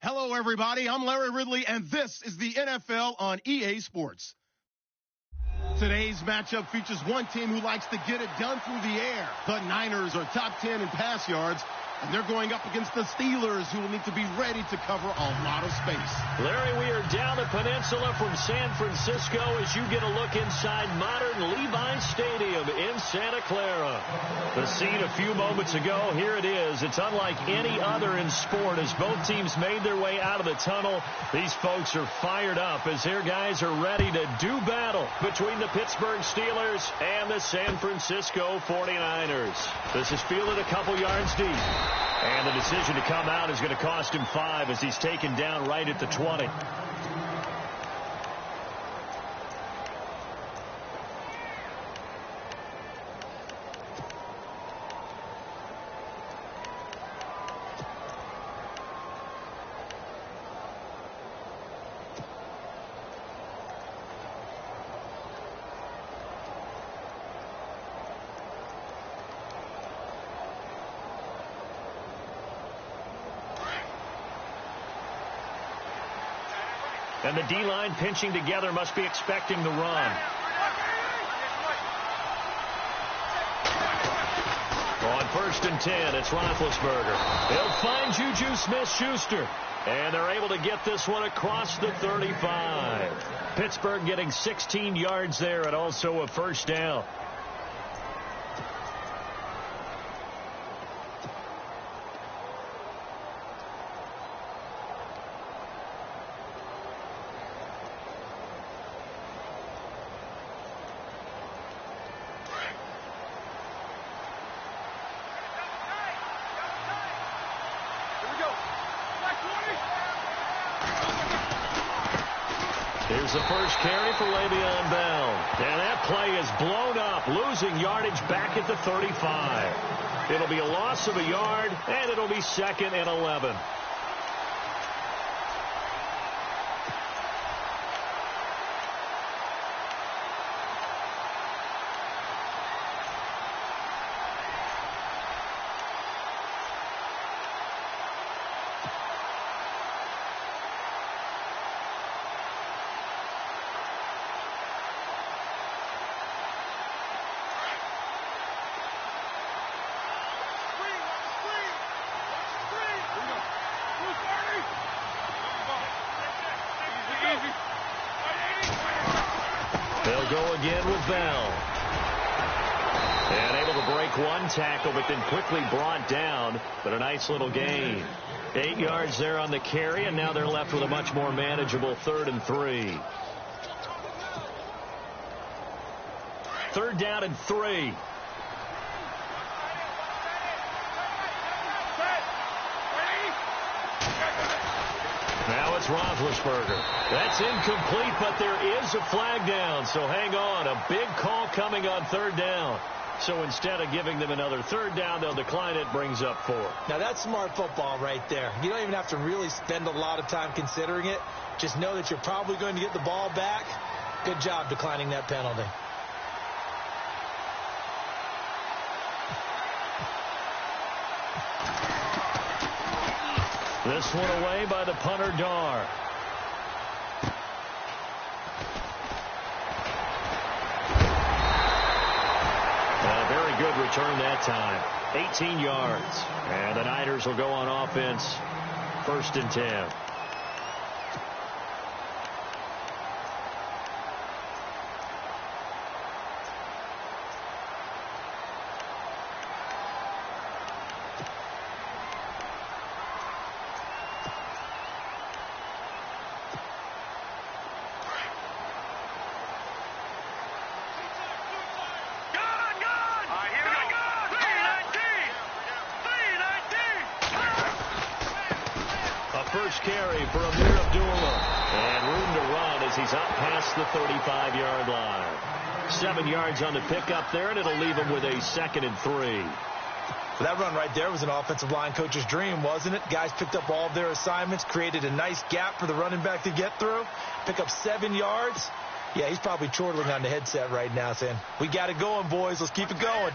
Hello, everybody. I'm Larry Ridley, and this is the NFL on EA Sports. Today's matchup features one team who likes to get it done through the air. The Niners are top 10 in pass yards, and they're going up against the Steelers, who will need to be ready to cover a lot of space. Larry, we are down the peninsula from San Francisco as you get a look inside modern Levi Stadium in Santa Clara. The scene a few moments ago, here it is. It's unlike any other in sport as both teams made their way out of the tunnel. These folks are fired up as their guys are ready to do battle between the Pittsburgh Steelers and the San Francisco 49ers. This is fielded a couple yards deep. And the decision to come out is going to cost him 5 as he's taken down right at the 20. And the D-line pinching together must be expecting the run. On 1st and 10, it's Roethlisberger. He'll find Juju Smith-Schuster. And they're able to get this one across the 35. Pittsburgh getting 16 yards there and also a first down. Here's the first carry for Le'Veon Bell. And that play is blown up, losing yardage back at the 35. It'll be a loss of a yard, and it'll be 2nd and 11. They'll go again with Bell. And able to break one tackle, but then quickly brought down. But a nice little gain. 8 yards there on the carry, and now they're left with a much more manageable 3rd and 3. 3rd down and 3. Now it's Roethlisberger. That's incomplete, but there is a flag down, so hang on. A big call coming on 3rd down. So instead of giving them another 3rd down, they'll decline it, brings up 4. Now that's smart football right there. You don't even have to really spend a lot of time considering it. Just know that you're probably going to get the ball back. Good job declining that penalty. This one away by the punter, Dar. A very good return that time. 18 yards. And the Niners will go on offense. 1st and 10. First carry for Amir Abdullah. And room to run as he's up past the 35-yard line. 7 yards on the pickup there, and it'll leave him with a 2nd and 3. Well, that run right there was an offensive line coach's dream, wasn't it? Guys picked up all of their assignments, created a nice gap for the running back to get through, pick up 7 yards. Yeah, he's probably chortling on the headset right now saying, we got it going, boys. Let's keep it going.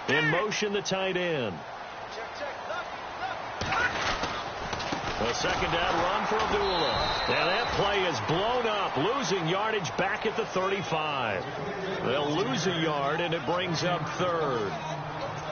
In motion, the tight end. A second down run for Abdullah. And that play is blown up, losing yardage back at the 35. They'll lose a yard, and it brings up third.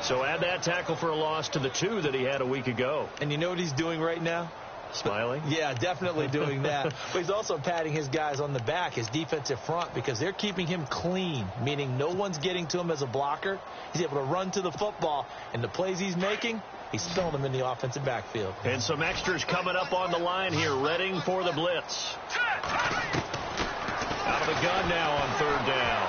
So add that tackle for a loss to the 2 that he had a week ago. And you know what he's doing right now? Smiling? Yeah, definitely doing that. But he's also patting his guys on the back, his defensive front, because they're keeping him clean, meaning no one's getting to him as a blocker. He's able to run to the football, and the plays he's making, he's filling them in the offensive backfield. And some extras coming up on the line here, readying for the blitz. Out of the gun now on third down.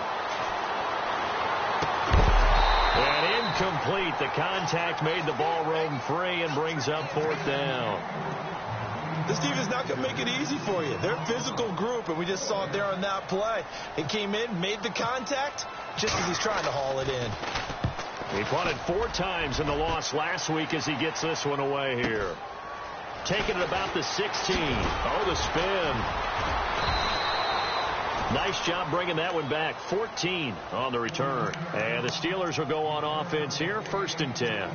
And incomplete. The contact made the ball roam free and brings up fourth down. This team is not going to make it easy for you. They're a physical group, and we just saw it there on that play. He came in, made the contact, just as he's trying to haul it in. He punted 4 times in the loss last week as he gets this one away here. Taking it about the 16. Oh, the spin. Nice job bringing that one back. 14 on the return. And the Steelers will go on offense here, 1st and 10.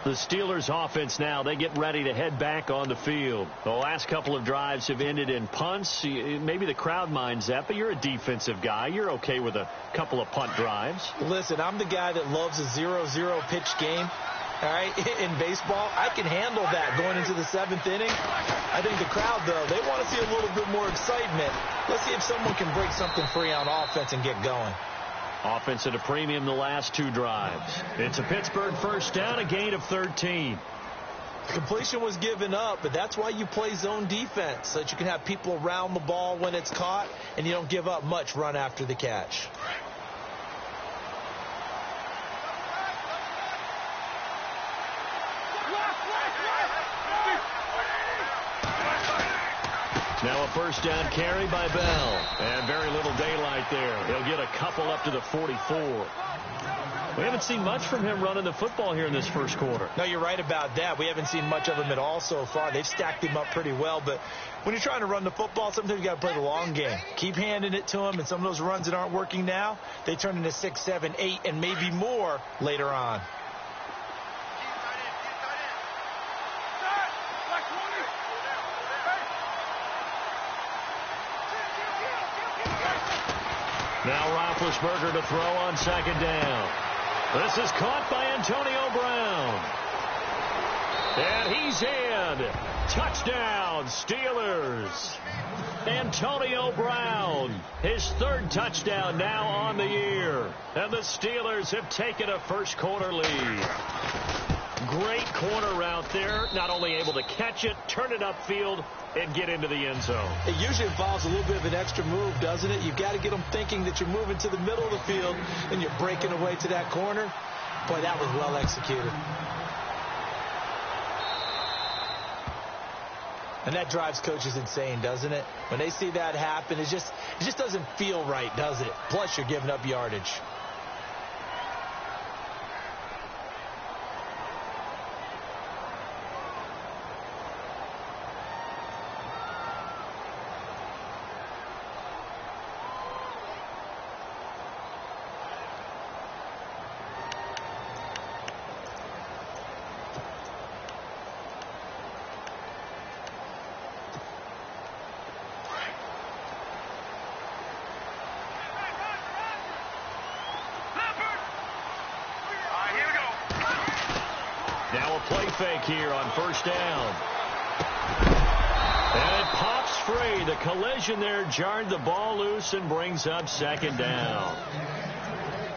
The Steelers offense now, they get ready to head back on the field. The last couple of drives have ended in punts. Maybe the crowd minds that, but you're a defensive guy. You're okay with a couple of punt drives. Listen, I'm the guy that loves a 0-0 pitch game. All right, in baseball, I can handle that going into the 7th inning. I think the crowd, though, they want to see a little bit more excitement. Let's see if someone can break something free on offense and get going. Offense at a premium the last 2 drives. It's a Pittsburgh first down, a gain of 13. Completion was given up, but that's why you play zone defense, so that you can have people around the ball when it's caught, and you don't give up much run after the catch. Now a first down carry by Bell. And very little daylight there. He'll get a couple up to the 44. We haven't seen much from him running the football here in this first quarter. No, you're right about that. We haven't seen much of him at all so far. They've stacked him up pretty well. But when you're trying to run the football, sometimes you got to play the long game. Keep handing it to him, and some of those runs that aren't working now, they turn into 6, 7, 8, and maybe more later on. Now Roethlisberger to throw on second down. This is caught by Antonio Brown. And he's in. Touchdown, Steelers. Antonio Brown, his 3rd touchdown now on the year. And the Steelers have taken a first quarter lead. Great corner route there. Not only able to catch it, turn it upfield, and get into the end zone. It usually involves a little bit of an extra move, doesn't it? You've got to get them thinking that you're moving to the middle of the field and you're breaking away to that corner. Boy, that was well executed. And that drives coaches insane, doesn't it? When they see that happen, it just doesn't feel right, does it? Plus, you're giving up yardage. Now a play fake here on first down. And it pops free. The collision there jarred the ball loose and brings up second down.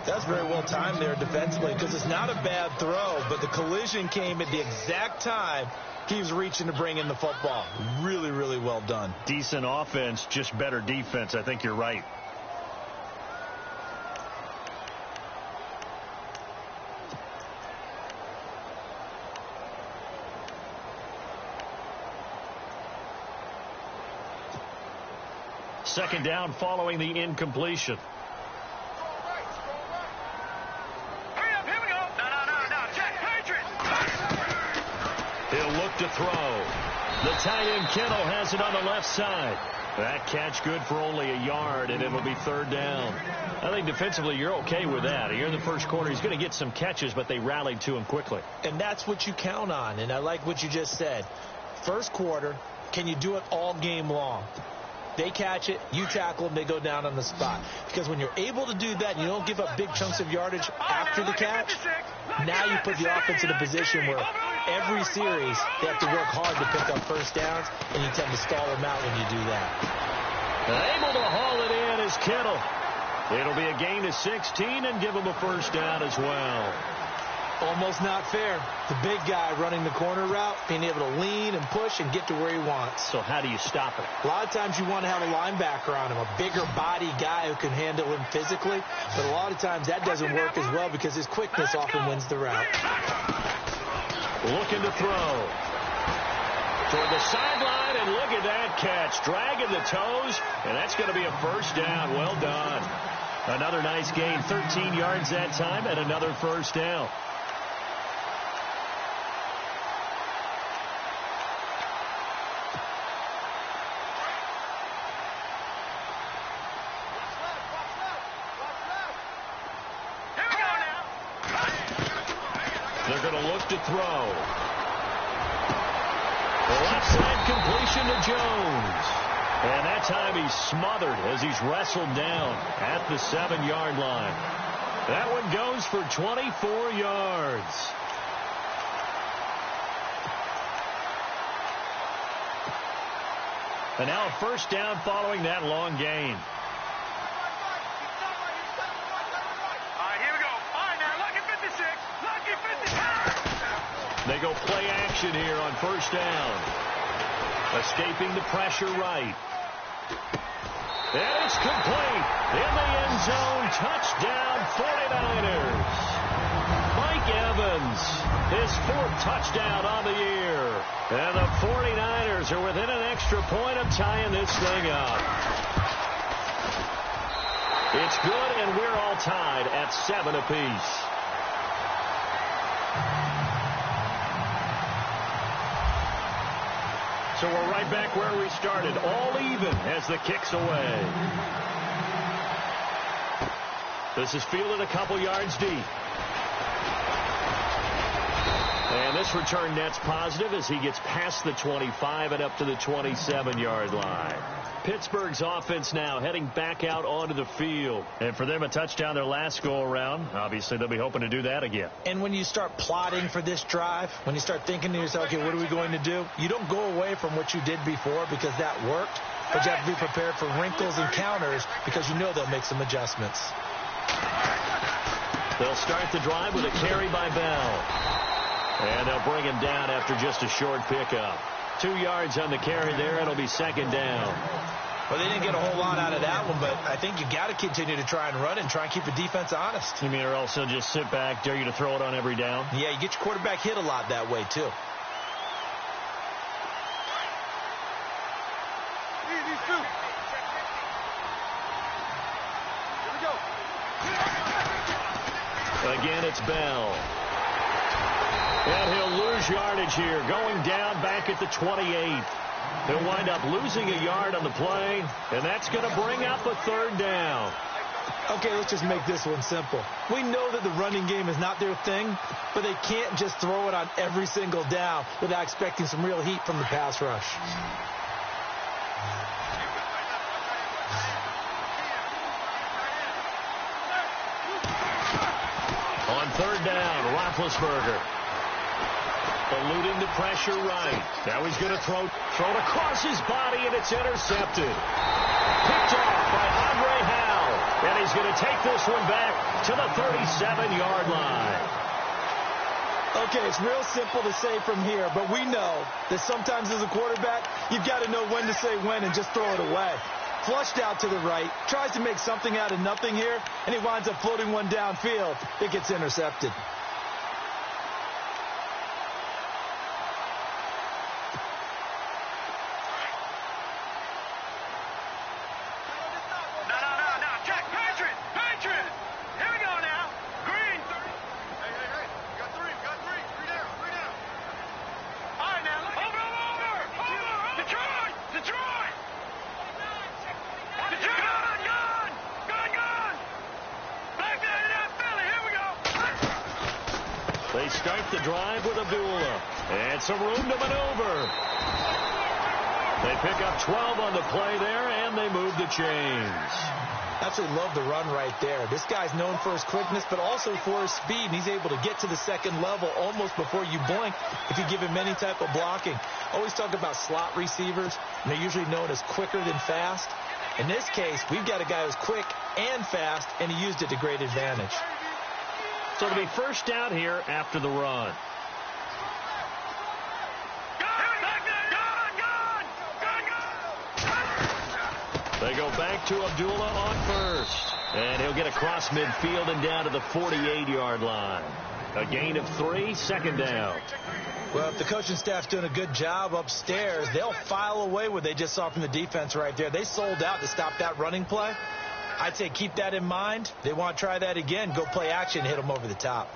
That's very well timed there defensively, because it's not a bad throw, but the collision came at the exact time he was reaching to bring in the football. Really, really well done. Decent offense, just better defense. I think you're right. Second down following the incompletion. He'll look to throw. The tight end Kittle has it on the left side. That catch good for only a yard, and it'll be third down. I think defensively you're okay with that. Here in the first quarter, he's going to get some catches, but they rallied to him quickly. And that's what you count on, and I like what you just said. First quarter, can you do it all game long? They catch it, you tackle them, they go down on the spot. Because when you're able to do that, and you don't give up big chunks of yardage after the catch, now you put the offense in a position where every series they have to work hard to pick up first downs, and you tend to stall them out when you do that. Able to haul it in is Kittle. It'll be a gain of 16 and give him a first down as well. Almost not fair. The big guy running the corner route, being able to lean and push and get to where he wants. So how do you stop it? A lot of times you want to have a linebacker on him, a bigger body guy who can handle him physically. But a lot of times that doesn't work as well because his quickness often wins the route. Looking to throw. Toward the sideline, and look at that catch. Dragging the toes, and that's going to be a first down. Well done. Another nice gain, 13 yards that time, and another first down. They're going to look to throw. Left side completion to Jones. And that time he's smothered as he's wrestled down at the 7-yard line. That one goes for 24 yards. And now a first down following that long gain. They go play action here on first down. Escaping the pressure right. And it's complete. In the end zone. Touchdown 49ers. Mike Evans. His 4th touchdown on the year. And the 49ers are within an extra point of tying this thing up. It's good, and we're all tied at 7 apiece. So we're right back where we started, all even as the kick's away. This is fielded a couple yards deep. And this return net's positive as he gets past the 25 and up to the 27-yard line. Pittsburgh's offense now heading back out onto the field. And for them, a touchdown their last go-around. Obviously, they'll be hoping to do that again. And when you start plotting for this drive, when you start thinking to yourself, okay, what are we going to do? You don't go away from what you did before because that worked. But you have to be prepared for wrinkles and counters because you know they'll make some adjustments. They'll start the drive with a carry by Bell. And they'll bring him down after just a short pickup. 2 yards on the carry there. It'll be second down. Well, they didn't get a whole lot out of that one, but I think you got to continue to try and run and try and keep the defense honest. You mean or also just sit back, dare you to throw it on every down? Yeah, you get your quarterback hit a lot that way, too. Again, it's Bell. And he'll lose yardage here, going down back at the 28. He'll wind up losing a yard on the play, and that's going to bring up a third down. Okay, let's just make this one simple. We know that the running game is not their thing, but they can't just throw it on every single down without expecting some real heat from the pass rush. On third down, Roethlisberger. Eluding the pressure right. Now he's going to throw it across his body, and it's intercepted. Picked off by Andre Howell. And he's going to take this one back to the 37-yard line. Okay, it's real simple to say from here, but we know that sometimes as a quarterback, you've got to know when to say when and just throw it away. Flushed out to the right, tries to make something out of nothing here, and he winds up floating one downfield. It gets intercepted. They start the drive with Abdullah. And some room to maneuver. They pick up 12 on the play there, and they move the chains. Absolutely love the run right there. This guy's known for his quickness, but also for his speed, and he's able to get to the second level almost before you blink if you give him any type of blocking. Always talk about slot receivers, and they're usually known as quicker than fast. In this case, we've got a guy who's quick and fast, and he used it to great advantage. So it'll be first down here after the run. They go back to Abdullah on first. And he'll get across midfield and down to the 48-yard line. A gain of 3, second down. Well, if the coaching staff's doing a good job upstairs, they'll file away what they just saw from the defense right there. They sold out to stop that running play. I'd say keep that in mind. They want to try that again. Go play action, hit them over the top.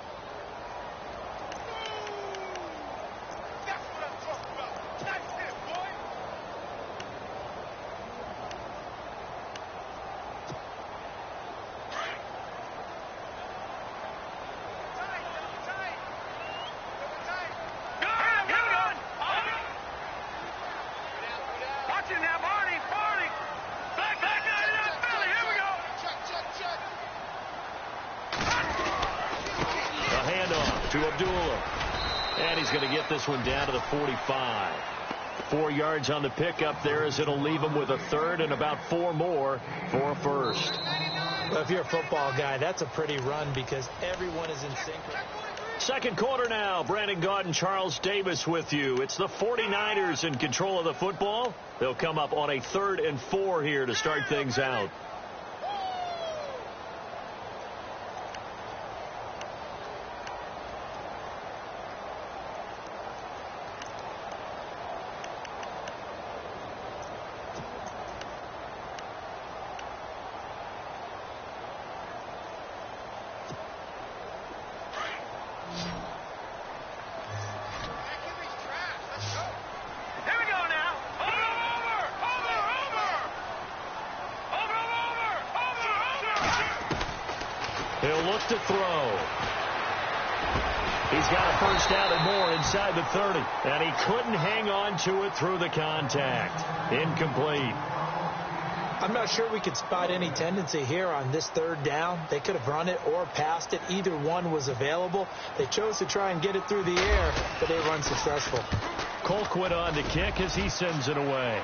To Abdullah. And he's going to get this one down to the 45. 4 yards on the pickup there as it'll leave him with a third and about 4 more for a first. Well, if you're a football guy, that's a pretty run because everyone is in sync. Second quarter now. Brandon Gaud and Charles Davis with you. It's the 49ers in control of the football. They'll come up on a 3rd and 4 here to start things out. He'll look to throw. He's got a first down and more inside the 30. And he couldn't hang on to it through the contact. Incomplete. I'm not sure we could spot any tendency here on this 3rd down. They could have run it or passed it. Either one was available. They chose to try and get it through the air, but they were unsuccessful. Colquitt on to kick as he sends it away.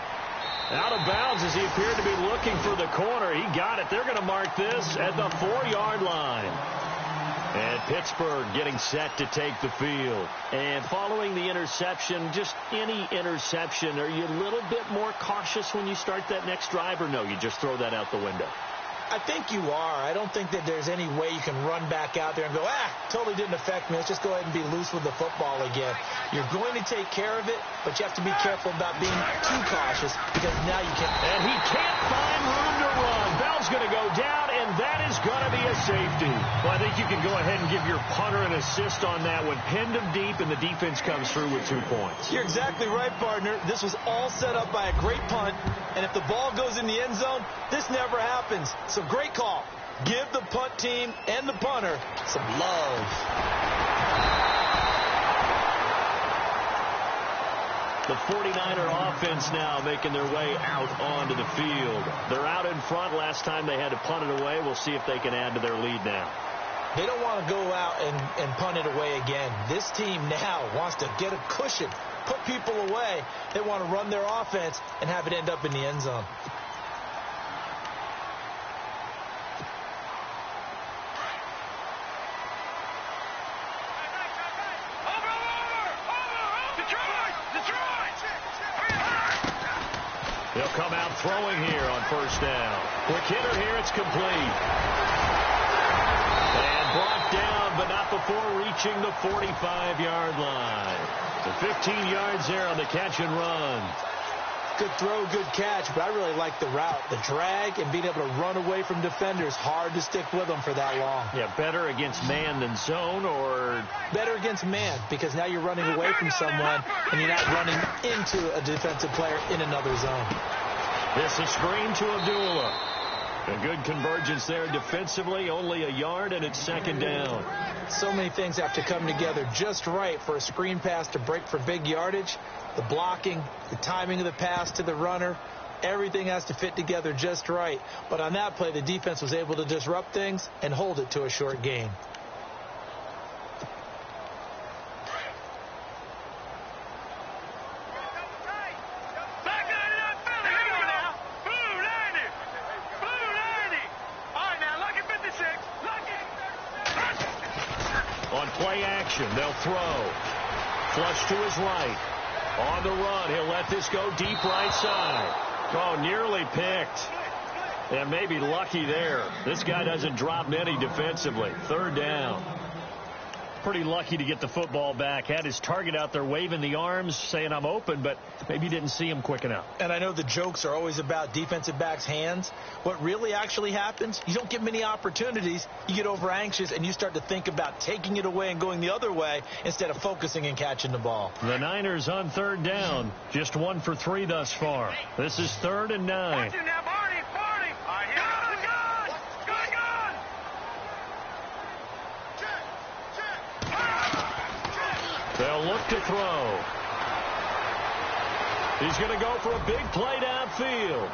Out of bounds as he appeared to be looking for the corner. He got it. They're going to mark this at the 4-yard line. And Pittsburgh getting set to take the field. And following the interception, just any interception, are you a little bit more cautious when you start that next drive, or no, you just throw that out the window? I think you are. I don't think that there's any way you can run back out there and go, totally didn't affect me. Let's just go ahead and be loose with the football again. You're going to take care of it, but you have to be careful about being too cautious because now you can't. And he can't find room to run. Bell's going to go down, and that is going to be a safety. Well, I think you can go ahead and give your punter an assist on that one. Pinned him deep, and the defense comes through with 2 points. You're exactly right, partner. This was all set up by a great punt, and if the ball goes in the end zone, this never happens. So great call. Give the punt team and the punter some love. The 49er offense now making their way out onto the field. They're out in front. Last time they had to punt it away. We'll see if they can add to their lead now. They don't want to go out and punt it away again. This team now wants to get a cushion, put people away. They want to run their offense and have it end up in the end zone. They'll come out throwing here on first down. Quick hitter here, it's complete. And brought down, but not before reaching the 45-yard line. So 15 yards there on the catch and run. Good throw, good catch, but I really like the route. The drag and being able to run away from defenders. Hard to stick with them for that long. Yeah, better against man than zone, or? Better against man, because now you're running away from someone and you're not running into a defensive player in another zone. This is screen to Abdullah. A good convergence there defensively, only a yard, and it's second down. So many things have to come together just right for a screen pass to break for big yardage. The blocking, the timing of the pass to the runner, everything has to fit together just right. But on that play, the defense was able to disrupt things and hold it to a short gain. Play action. They'll throw. Flush to his right. On the run. He'll let this go deep right side. Oh, nearly picked. And maybe lucky there. This guy doesn't drop many defensively. Third down. Pretty lucky to get the football back. Had his target out there waving the arms, saying I'm open, but maybe didn't see him quick enough. And I know the jokes are always about defensive backs' hands. What really actually happens, you don't get many opportunities. You get over anxious, and you start to think about taking it away and going the other way instead of focusing and catching the ball. The Niners on third down. Just 1 for 3 thus far. This is 3rd and 9. They'll look to throw. He's going to go for a big play downfield.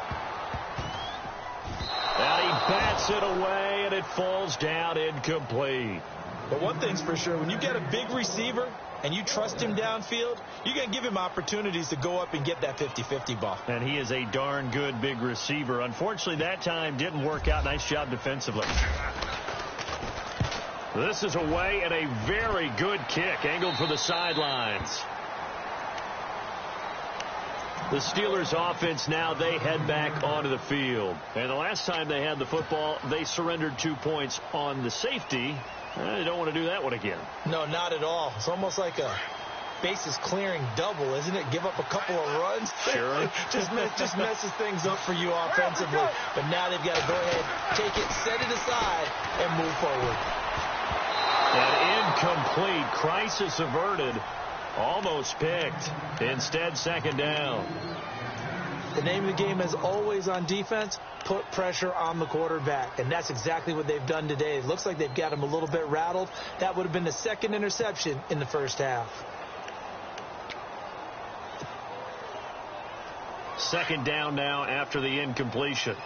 And he bats it away, and it falls down incomplete. But one thing's for sure, when you get a big receiver and you trust him downfield, you're going to give him opportunities to go up and get that 50-50 ball. And he is a darn good big receiver. Unfortunately, that time didn't work out. Nice job defensively. This is away and a very good kick, angled for the sidelines. The Steelers offense now, they head back onto the field. And the last time they had the football, they surrendered 2 points on the safety. They don't want to do that one again. No, not at all. It's almost like a bases clearing double, isn't it? Give up a couple of runs. Sure. just messes things up for you offensively. But now they've got to go ahead, take it, set it aside, and move forward. An incomplete, crisis averted, almost picked. Instead, second down. The name of the game is always on defense, put pressure on the quarterback. And that's exactly what they've done today. It looks like they've got him a little bit rattled. That would have been the second interception in the first half. Second down now after the incompletion.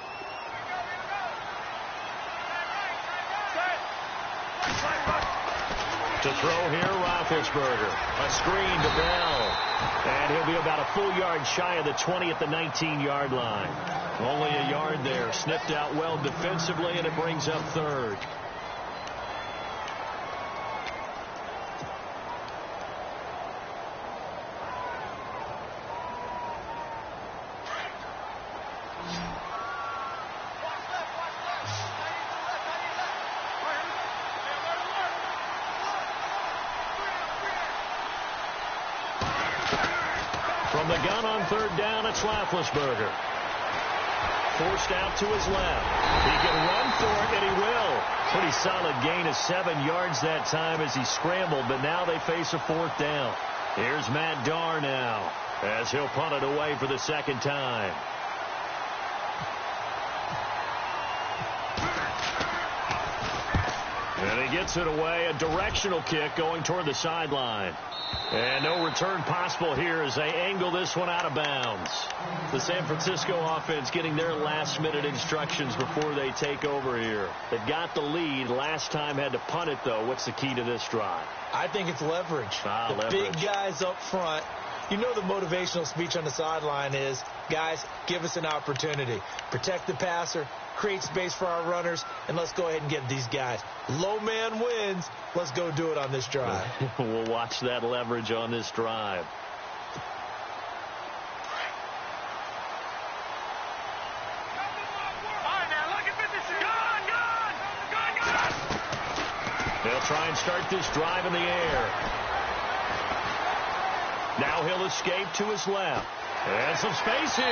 To throw here, Roethlisberger. A screen to Bell. And he'll be about a full yard shy of the 20 at the 19-yard line. Only a yard there. Sniffed out well defensively, and it brings up third. From the gun on third down, it's Roethlisberger. Forced out to his left. He can run for it, and he will. Pretty solid gain of 7 yards that time as he scrambled, but now they face a fourth down. Here's Matt Darr now as he'll punt it away for the second time. And he gets it away, a directional kick going toward the sideline. And no return possible here as they angle this one out of bounds. The San Francisco offense getting their last-minute instructions before they take over here. They've got the lead. Last time had to punt it, though. What's the key to this drive? I think it's leverage. Leverage. Big guys up front. You know the motivational speech on the sideline is, guys, give us an opportunity. Protect the passer, create space for our runners, and let's go ahead and get these guys. Low man wins. Let's go do it on this drive. We'll watch that leverage on this drive. They'll try and start this drive in the air. Now he'll escape to his left. And some space here.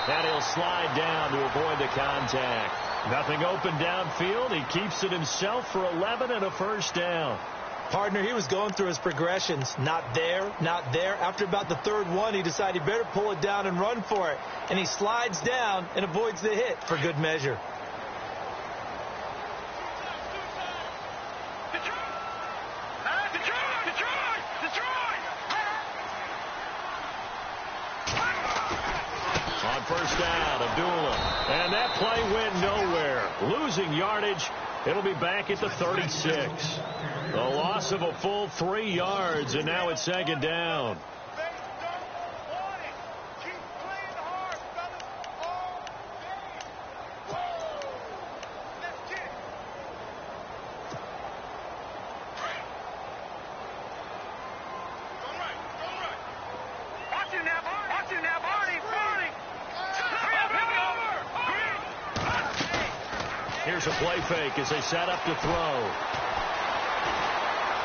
And he'll slide down to avoid the contact. Nothing open downfield. He keeps it himself for 11 and a first down. Partner, he was going through his progressions. Not there, not there. After about the third one, he decided he better pull it down and run for it. And he slides down and avoids the hit for good measure. on first down. Abdullah. And that play went nowhere. Losing yardage. It'll be back at the 36. A loss of a full 3 yards, and now it's second down. Here's a play fake as they set up to throw.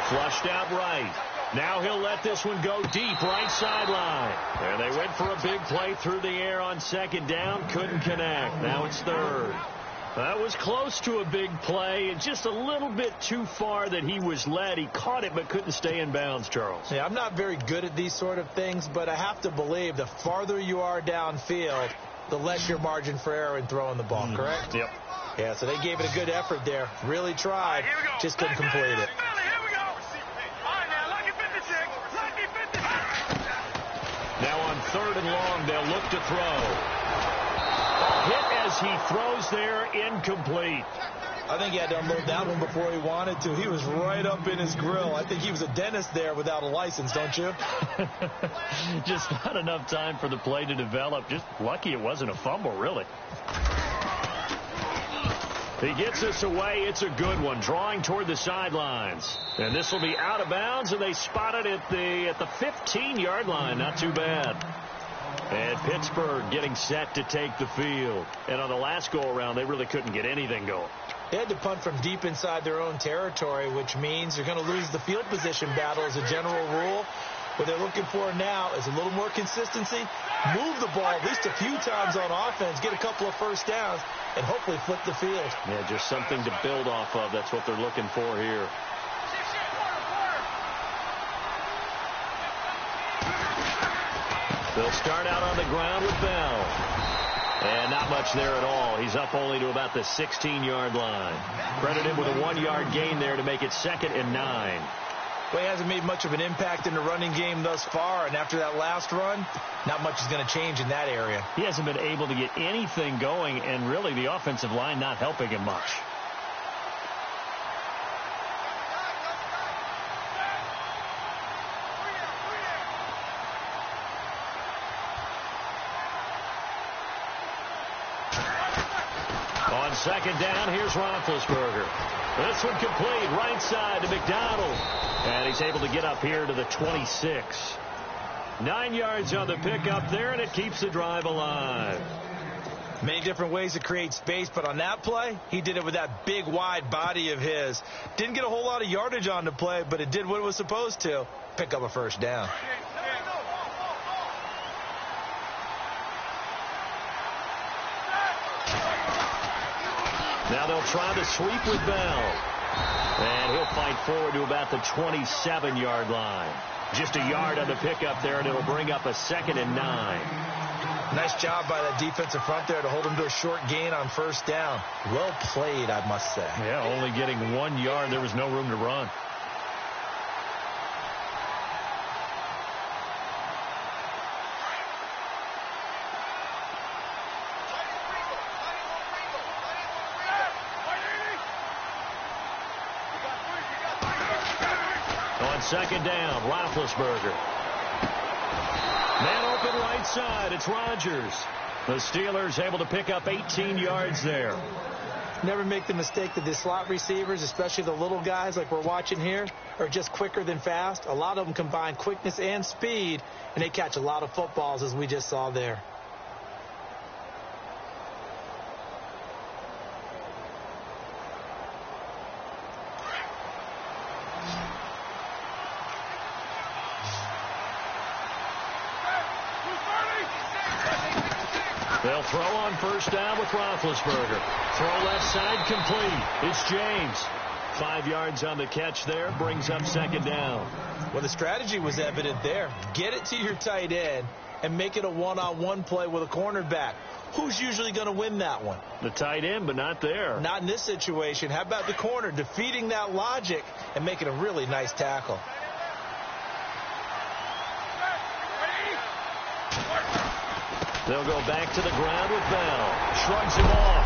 Flushed out right. Now he'll let this one go deep right sideline. And they went for a big play through the air on second down. Couldn't connect. Now it's third. That was close to a big play, and just a little bit too far that he was led. He caught it but couldn't stay in bounds, Charles. Yeah, I'm not very good at these sort of things, but I have to believe the farther you are downfield, the less your margin for error in throwing the ball, correct? Yep. Yeah, so they gave it a good effort there. Really tried. Just couldn't complete it. Now on third and long, they'll look to throw. Hit as he throws there, incomplete. I think he had to unload that one before he wanted to. He was right up in his grill. I think he was a dentist there without a license, don't you? Just not enough time for the play to develop. Just lucky it wasn't a fumble, really. He gets this away. It's a good one, drawing toward the sidelines. And this will be out of bounds, and they spot it at the 15-yard line. Not too bad. And Pittsburgh getting set to take the field. And on the last go-around, they really couldn't get anything going. They had to punt from deep inside their own territory, which means you're going to lose the field position battle as a general rule. What they're looking for now is a little more consistency, move the ball at least a few times on offense, get a couple of first downs, and hopefully flip the field. Yeah, just something to build off of. That's what they're looking for here. They'll start out on the ground with Bell. And not much there at all. He's up only to about the 16-yard line. Credit him with a 1-yard gain there to make it 2nd and 9. Well, he hasn't made much of an impact in the running game thus far, and after that last run, not much is going to change in that area. He hasn't been able to get anything going, and really the offensive line not helping him much. On second down, here's Roethlisberger. This one complete, right side to McDonald. And he's able to get up here to the 26. 9 yards on the pickup there, and it keeps the drive alive. Many different ways to create space, but on that play, he did it with that big, wide body of his. Didn't get a whole lot of yardage on the play, but it did what it was supposed to. Pick up a first down. Now they'll try to sweep with Bell. And he'll fight forward to about the 27-yard line. Just a yard on the pickup there, and it'll bring up a 2nd and 9. Nice job by that defensive front there to hold him to a short gain on first down. Well played, I must say. Yeah, only getting 1 yard. There was no room to run. On second down, Roethlisberger. Man open right side. It's Rodgers. The Steelers able to pick up 18 yards there. Never make the mistake that the slot receivers, especially the little guys like we're watching here, are just quicker than fast. A lot of them combine quickness and speed, and they catch a lot of footballs, as we just saw there. They'll throw on first down with Roethlisberger. Throw left side complete. It's James. 5 yards on the catch there. Brings up second down. Well, the strategy was evident there. Get it to your tight end and make it a one-on-one play with a cornerback. Who's usually going to win that one? The tight end, but not there. Not in this situation. How about the corner defeating that logic and making a really nice tackle? They'll go back to the ground with Bell. Shrugs him off.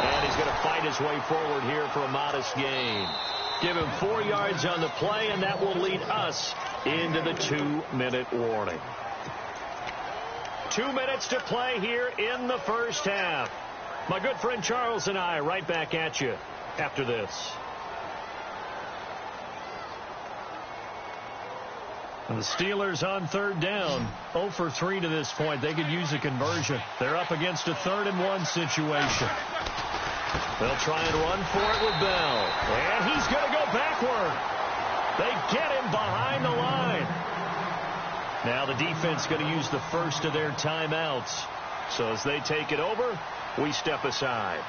And he's going to fight his way forward here for a modest gain. Give him 4 yards on the play, and that will lead us into the 2-minute warning. 2 minutes to play here in the first half. My good friend Charles and I right back at you after this. And the Steelers on 3rd down, 0 for 3 to this point. They could use a conversion. They're up against a 3rd-and-1 situation. They'll try and run for it with Bell. And he's going to go backward. They get him behind the line. Now the defense going to use the first of their timeouts. So as they take it over, we step aside.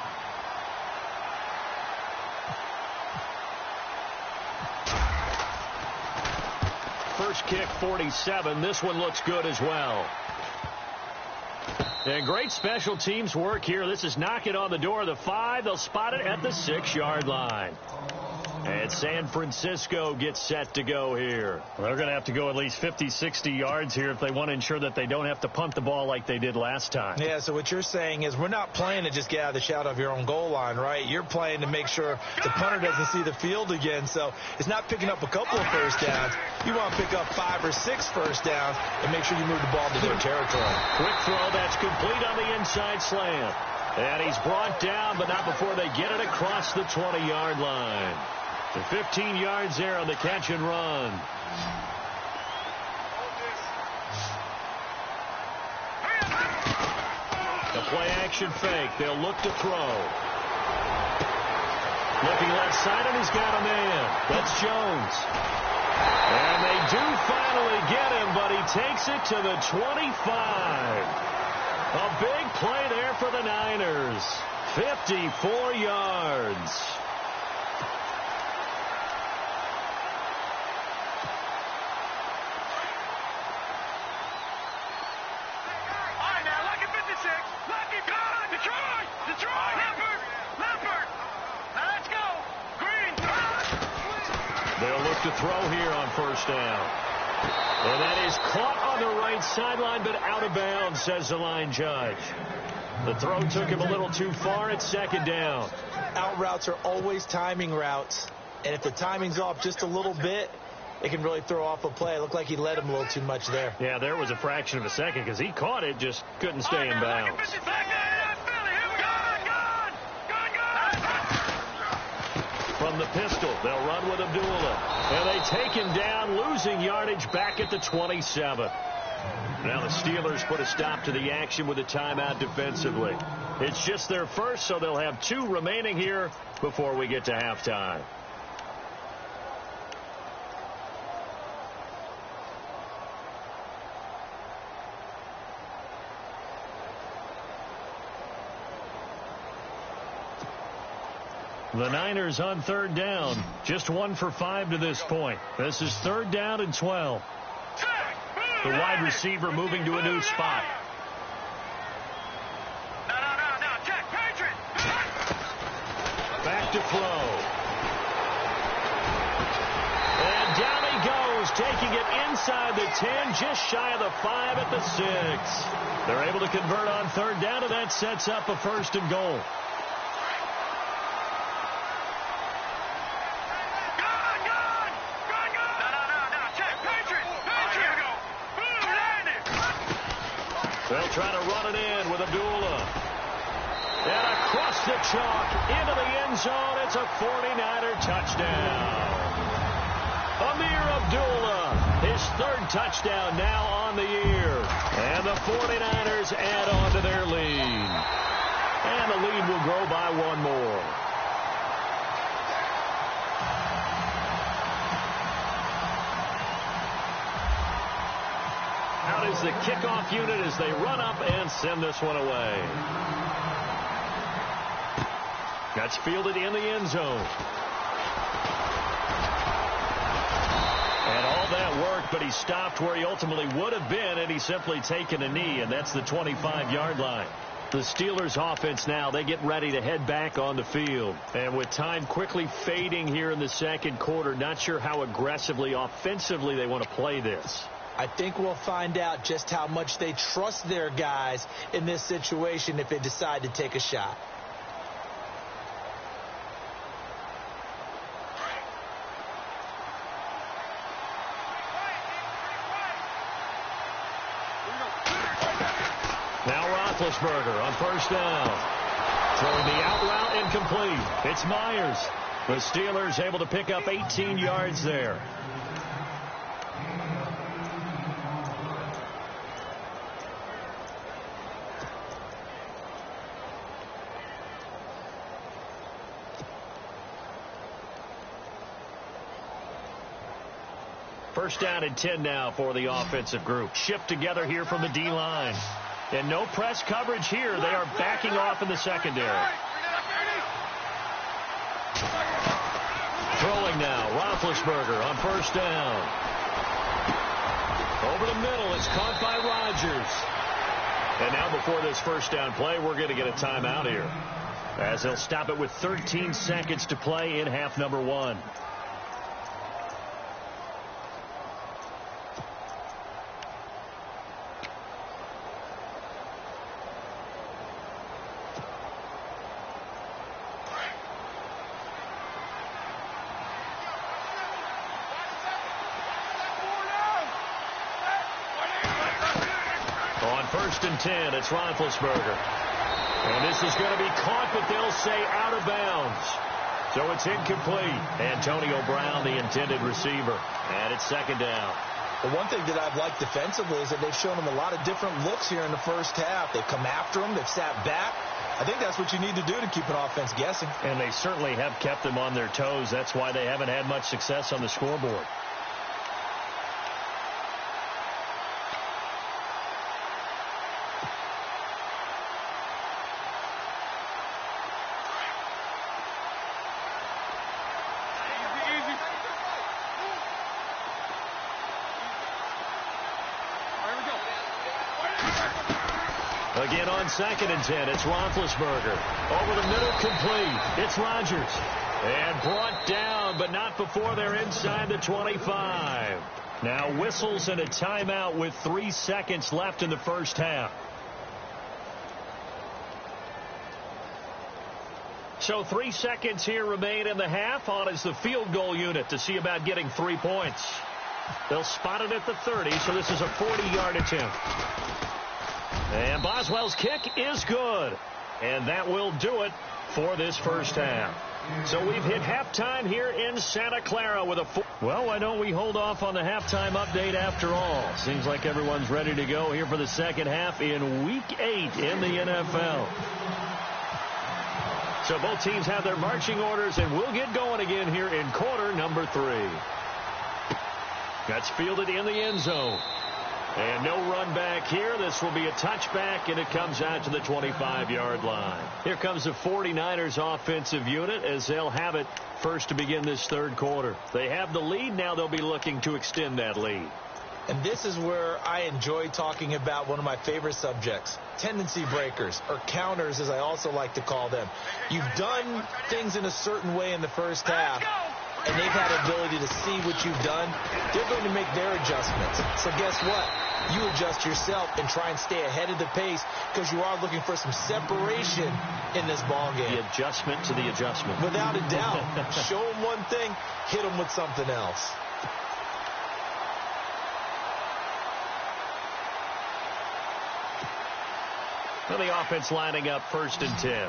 First kick, 47. This one looks good as well. And great special teams work here. This is knocking on the door of the 5. They'll spot it at the 6-yard line. And San Francisco gets set to go here. Well, they're going to have to go at least 50, 60 yards here if they want to ensure that they don't have to punt the ball like they did last time. Yeah, so what you're saying is we're not playing to just get out of the shadow of your own goal line, right? You're playing to make sure the punter doesn't see the field again. So it's not picking up a couple of first downs. You want to pick up 5 or 6 first downs and make sure you move the ball to their territory. Quick throw that's complete on the inside slant. And he's brought down, but not before they get it across the 20-yard line. And 15 yards there on the catch and run. The play action fake. They'll look to throw. Looking left side, and he's got a man. That's Jones. And they do finally get him, but he takes it to the 25. A big play there for the Niners. 54 yards. They'll look to throw here on first down. And that is caught on the right sideline, but out of bounds, says the line judge. The throw took him a little too far at 2nd down. Out routes are always timing routes. And if the timing's off just a little bit, it can really throw off a play. It looked like he led him a little too much there. Yeah, there was a fraction of a second because he caught it, just couldn't stay in bounds. From the pistol, they'll run with Abdullah. And they take him down, losing yardage back at the 27. Now the Steelers put a stop to the action with a timeout defensively. It's just their first, so they'll have 2 remaining here before we get to halftime. The Niners on 3rd down. Just 1 for 5 to this point. This is 3rd down and 12. The wide receiver moving to a new spot. Back to throw. And down he goes, taking it inside the 10, just shy of the 5 at the 6. They're able to convert on 3rd down, and that sets up a 1st and goal. They'll try to run it in with Abdullah. And across the chalk into the end zone. It's a 49er touchdown. Amir Abdullah, his 3rd touchdown now on the year. And the 49ers add on to their lead. And the lead will grow by 1 more. Out is the kickoff unit as they run up and send this one away. That's fielded in the end zone. And all that worked, but he stopped where he ultimately would have been, and he's simply taken a knee, and that's the 25-yard line. The Steelers offense now, they get ready to head back on the field. And with time quickly fading here in the 2nd quarter, not sure how aggressively, offensively they want to play this. I think we'll find out just how much they trust their guys in this situation if they decide to take a shot. Now Roethlisberger on first down. Throwing the out route incomplete. It's Myers. The Steelers able to pick up 18 yards there. First down and 10 now for the offensive group. Shipped together here from the D-line. And no press coverage here. They are backing off in the secondary. Throwing now, Roethlisberger on first down. Over the middle, it's caught by Rodgers. And now before this first down play, we're going to get a timeout here, as they'll stop it with 13 seconds to play in half number 1. First and 10, it's Roethlisberger. And this is going to be caught, but they'll say out of bounds. So it's incomplete. Antonio Brown, the intended receiver. And it's second down. The one thing that I've liked defensively is that they've shown them a lot of different looks here in the first half. They've come after them. They've sat back. I think that's what you need to do to keep an offense guessing. And they certainly have kept them on their toes. That's why they haven't had much success on the scoreboard. Again on second and 10, it's Roethlisberger. Over the middle, complete. It's Rodgers. And brought down, but not before they're inside the 25. Now whistles and a timeout with 3 seconds left in the first half. So 3 seconds here remain in the half. On is the field goal unit to see about getting 3 points. They'll spot it at the 30, so this is a 40-yard attempt. And Boswell's kick is good. And that will do it for this first half. So we've hit halftime here in Santa Clara with a... Well, why don't we hold off on the halftime update after all? Seems like everyone's ready to go here for the second half in Week 8 in the NFL. So both teams have their marching orders, and we'll get going again here in quarter number 3. That's fielded in the end zone. And no run back here. This will be a touchback, and it comes out to the 25-yard line. Here comes the 49ers offensive unit as they'll have it first to begin this third quarter. They have the lead. Now they'll be looking to extend that lead. And this is where I enjoy talking about one of my favorite subjects, tendency breakers, or counters as I also like to call them. You've done things in a certain way in the first half, and they've had the ability to see what you've done. They're going to make their adjustments. So guess what? You adjust yourself and try and stay ahead of the pace because you are looking for some separation in this ball game. The adjustment to the adjustment. Without a doubt. Show them one thing, hit them with something else. Well, the offense lining up first and 10.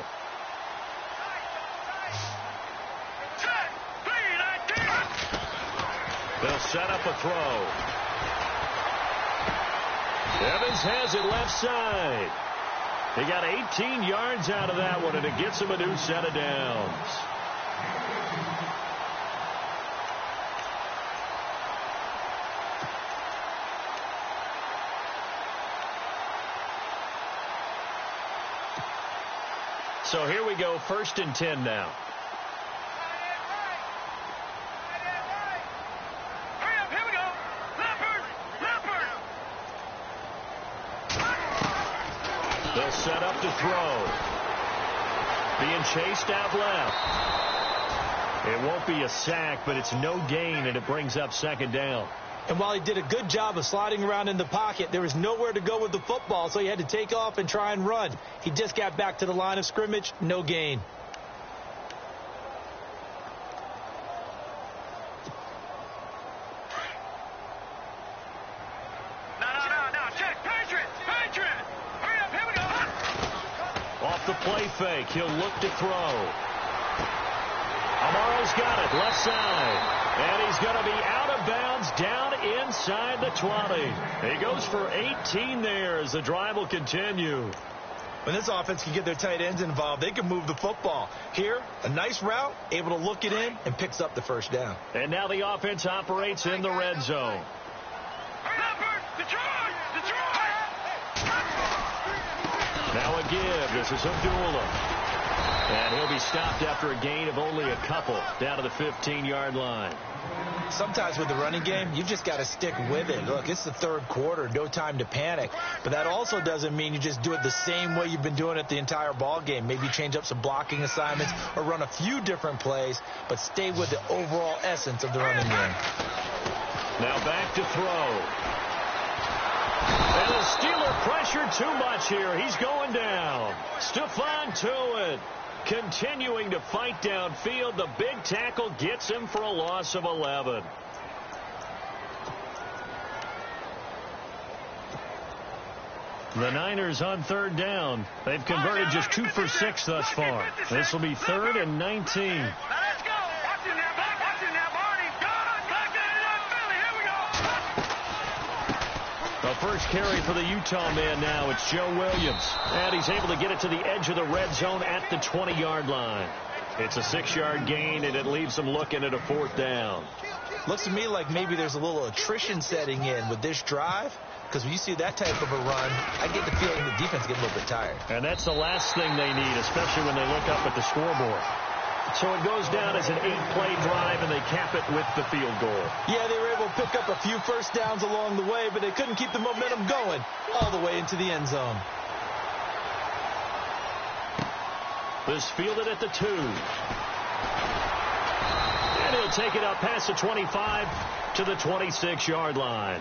They'll set up a throw. Evans has it left side. He got 18 yards out of that one, and it gets him a new set of downs. So here we go, first and 10 now. They'll set up to throw. Being chased out left. It won't be a sack, but it's no gain, and it brings up second down. And while he did a good job of sliding around in the pocket, there was nowhere to go with the football, so he had to take off and try and run. He just got back to the line of scrimmage, no gain. Off the play fake, he'll look to throw. Amaro's got it, left side. And he's going to be out of bounds down inside the 20. He goes for 18 there as the drive will continue. When this offense can get their tight ends involved, they can move the football. Here, a nice route, able to look it in, and picks up the first down. And now the offense operates in the red zone. Now a give. This is Abdullah. And he'll be stopped after a gain of only a couple down to the 15-yard line. Sometimes with the running game, you just got to stick with it. Look, it's the third quarter, no time to panic. But that also doesn't mean you just do it the same way you've been doing it the entire ball game. Maybe change up some blocking assignments or run a few different plays, but stay with the overall essence of the running game. Now back to throw. And the Steeler pressured too much here. He's going down. Stephon Tuitt continuing to fight downfield. The big tackle gets him for a loss of 11. The Niners on third down. They've converted just 2 for 6 thus far. This will be 3rd and 19. The first carry for the Utah man now. It's Joe Williams. And he's able to get it to the edge of the red zone at the 20-yard line. It's a 6-yard gain, and it leaves them looking at a 4th down. Looks to me like maybe there's a little attrition setting in with this drive. Because when you see that type of a run, I get the feeling the defense gets a little bit tired. And that's the last thing they need, especially when they look up at the scoreboard. So it goes down as an 8-play drive, and they cap it with the field goal. Yeah, they were able to pick up a few first downs along the way, but they couldn't keep the momentum going all the way into the end zone. This fielded at the 2. And he'll take it up past the 25 to the 26-yard line.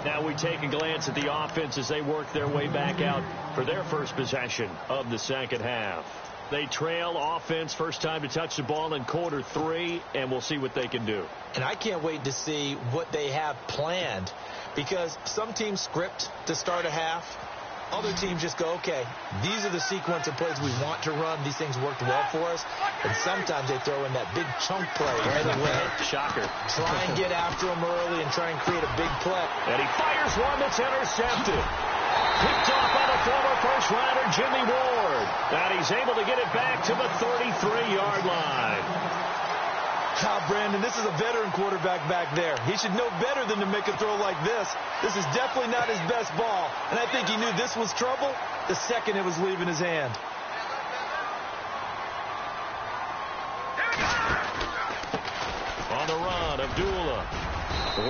Now we take a glance at the offense as they work their way back out for their first possession of the second half. They trail offense, first time to touch the ball in quarter 3, and we'll see what they can do. And I can't wait to see what they have planned, because some teams script to start a half. Other teams just go, okay, these are the sequence of plays we want to run. These things worked well for us. And sometimes they throw in that big chunk play right away. Shocker. Try and get after them early and try and create a big play. And he fires one that's intercepted. Picked off by the former first-rounder Jimmy Ward. And he's able to get it back to the 33-yard line. Brandon, this is a veteran quarterback back there. He should know better than to make a throw like this. This is definitely not his best ball. And I think he knew this was trouble the second it was leaving his hand. On the run, Abdullah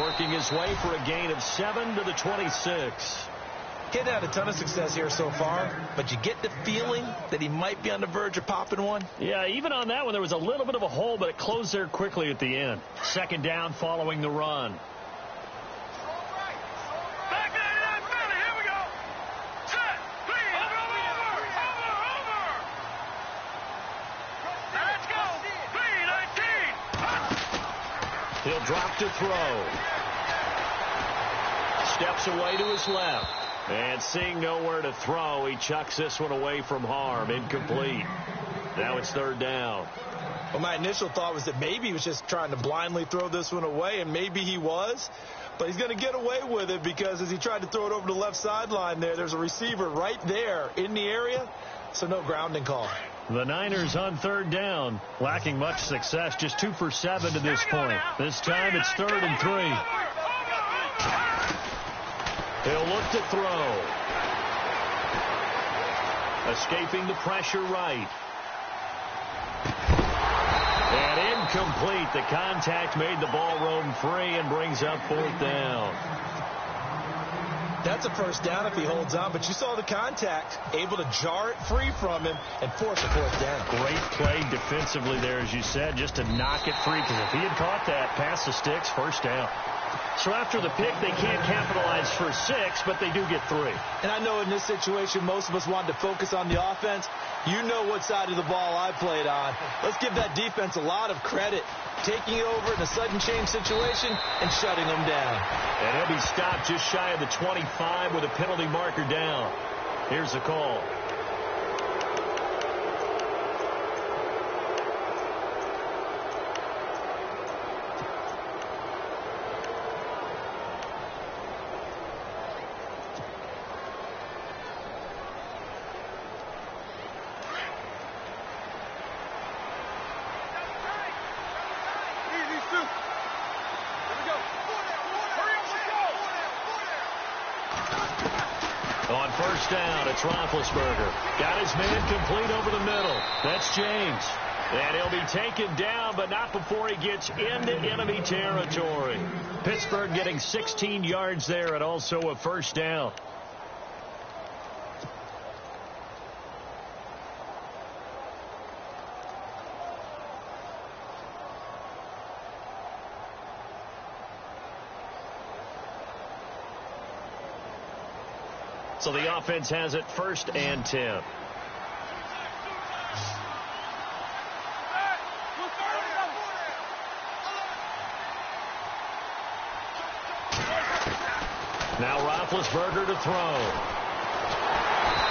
working his way for a gain of 7 to the 26. He hadn't had a ton of success here so far, but you get the feeling that he might be on the verge of popping one. Yeah, even on that one, there was a little bit of a hole, but it closed there quickly at the end. Second down following the run. He'll drop to throw. Steps away to his left. And seeing nowhere to throw, he chucks this one away from harm. Incomplete. Now it's third down. Well, my initial thought was that maybe he was just trying to blindly throw this one away, and maybe he was. But he's going to get away with it because as he tried to throw it over the left sideline there's a receiver right there in the area, so no grounding call. The Niners on third down, lacking much success, just 2 for 7 to this point. This time it's 3rd and 3. He'll look to throw. Escaping the pressure right. And incomplete. The contact made the ball roam free and brings up 4th down. That's a first down if he holds on, but you saw the contact, able to jar it free from him and force a 4th down. Great play defensively there, as you said, just to knock it free, because if he had caught that past the sticks, first down. So after the pick, they can't capitalize for 6, but they do get 3. And I know in this situation, most of us wanted to focus on the offense. You know what side of the ball I played on. Let's give that defense a lot of credit, taking over in a sudden change situation and shutting them down. And he'll be stopped just shy of the 25 with a penalty marker down. Here's the call. On first down, it's Roethlisberger. Got his man complete over the middle. That's James. And he'll be taken down, but not before he gets into enemy territory. Pittsburgh getting 16 yards there and also a first down. So the offense has it 1st and 10. Now Roethlisberger to throw.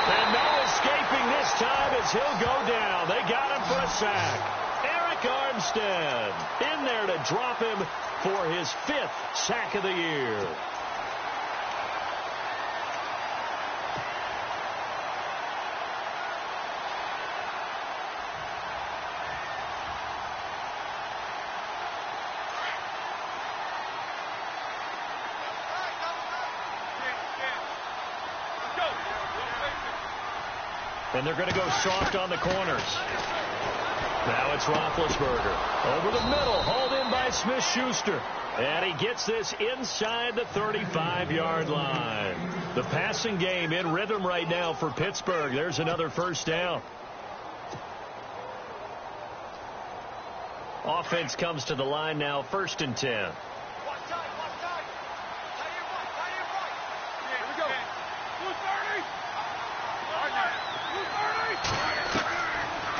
And no escaping this time as he'll go down. They got him for a sack. Eric Armstead in there to drop him for his 5th sack of the year. And they're going to go soft on the corners. Now it's Roethlisberger. Over the middle, hauled in by Smith-Schuster. And he gets this inside the 35-yard line. The passing game in rhythm right now for Pittsburgh. There's another first down. Offense comes to the line now, 1st and 10.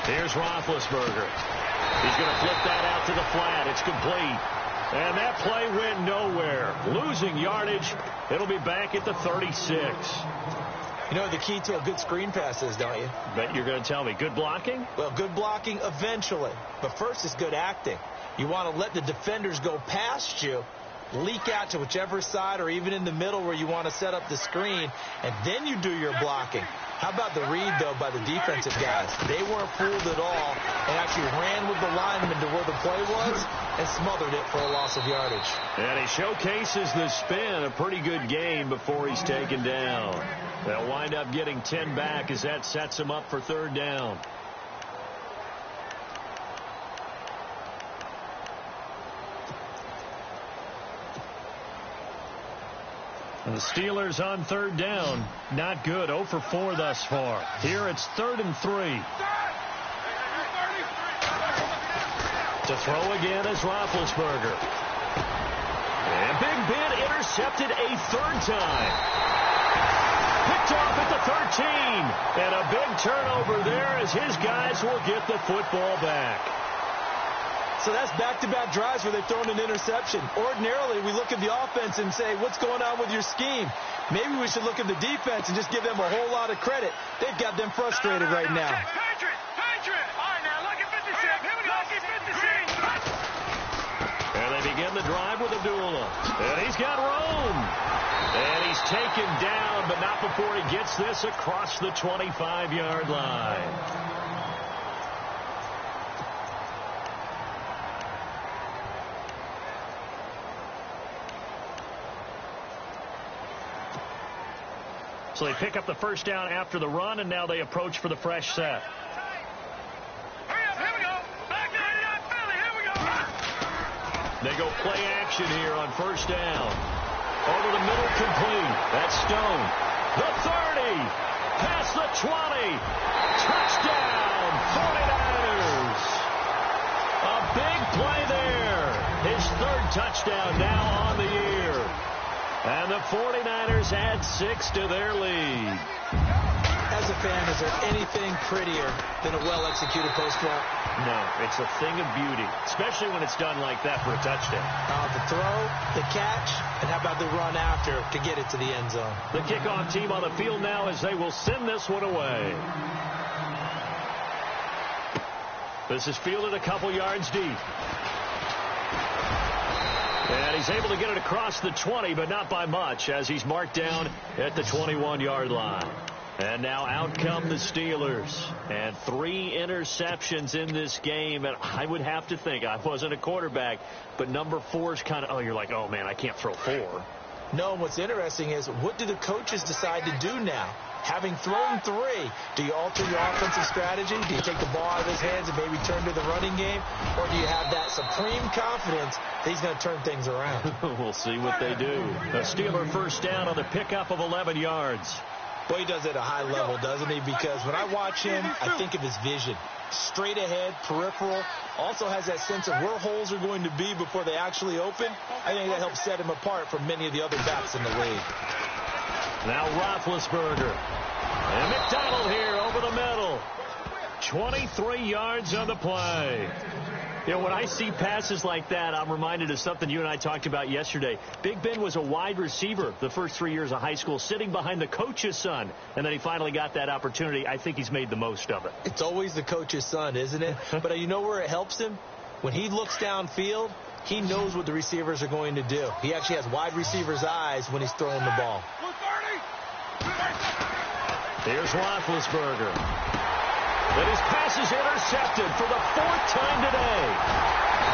Here's Roethlisberger. He's going to flip that out to the flat. It's complete. And that play went nowhere. Losing yardage. It'll be back at the 36. You know what the key to a good screen pass is, don't you? Bet you're going to tell me. Good blocking? Well, good blocking eventually. But first is good acting. You want to let the defenders go past you, leak out to whichever side or even in the middle where you want to set up the screen, and then you do your blocking. How about the read, though, by the defensive guys? They weren't fooled at all and actually ran with the lineman to where the play was and smothered it for a loss of yardage. And he showcases the spin, a pretty good game before he's taken down. They'll wind up getting 10 back as that sets him up for 3rd down. And the Steelers on 3rd down. Not good. 0 for 4 thus far. Here it's 3rd and 3. To throw again is Roethlisberger. And Big Ben intercepted a 3rd time. Picked off at the 13. And a big turnover there as his guys will get the football back. So that's back-to-back drives where they've thrown an interception. Ordinarily, we look at the offense and say, what's going on with your scheme? Maybe we should look at the defense and just give them a whole lot of credit. They've got them frustrated right now. Patriot! All right, now, lucky 56. Here we go. Lucky 56. And they begin the drive with Abdullah. And he's got room. And he's taken down, but not before he gets this across the 25-yard line. So they pick up the first down after the run, and now they approach for the fresh set. Hurry up, here we go. Back to Philly, here we go. They go play action here on first down. Over the middle, complete. That's Stone. The 30. Past the 20. Touchdown, 49ers. A big play there. His third touchdown now on the year. And the 49ers add 6 to their lead. As a fan, is there anything prettier than a well-executed post route? No, it's a thing of beauty, especially when it's done like that for a touchdown. The throw, the catch, and how about the run after to get it to the end zone? The kickoff team on the field now as they will send this one away. This is fielded a couple yards deep. And he's able to get it across the 20, but not by much, as he's marked down at the 21-yard line. And now out come the Steelers. And 3 interceptions in this game. And I would have to think, I wasn't a quarterback, but number 4 is kind of, you're like, oh, man, I can't throw 4. No, what's interesting is, what do the coaches decide to do now? Having thrown 3, do you alter your offensive strategy? Do you take the ball out of his hands and maybe turn to the running game? Or do you have that supreme confidence that he's going to turn things around? We'll see what they do. A Steeler first down on the pickup of 11 yards. Boy, he does it at a high level, doesn't he? Because when I watch him, I think of his vision. Straight ahead, peripheral. Also has that sense of where holes are going to be before they actually open. I think that helps set him apart from many of the other backs in the league. Now Roethlisberger. And McDonald here over the middle. 23 yards on the play. You know, when I see passes like that, I'm reminded of something you and I talked about yesterday. Big Ben was a wide receiver the first 3 years of high school, sitting behind the coach's son, and then he finally got that opportunity. I think he's made the most of it. It's always the coach's son, isn't it? But you know where it helps him? When he looks downfield, he knows what the receivers are going to do. He actually has wide receivers' eyes when he's throwing the ball. Here's Roethlisberger. But his pass is intercepted for the 4th time today.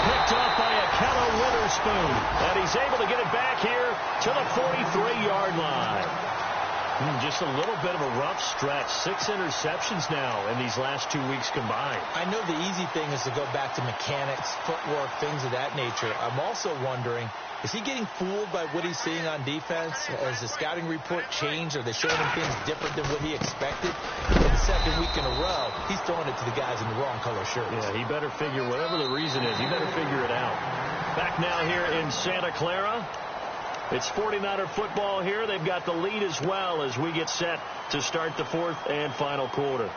Picked off by Akello Witherspoon. And he's able to get it back here to the 43-yard line. Just a little bit of a rough stretch. 6 interceptions now in these last 2 weeks combined. I know the easy thing is to go back to mechanics, footwork, things of that nature. I'm also wondering, is he getting fooled by what he's seeing on defense? Has the scouting report changed? Are they showing him things different than what he expected? For the 2nd week in a row, he's throwing it to the guys in the wrong color shirts. Yeah, he better figure, whatever the reason is, he better figure it out. Back now here in Santa Clara. It's 49er football here. They've got the lead as well as we get set to start the 4th and final quarter.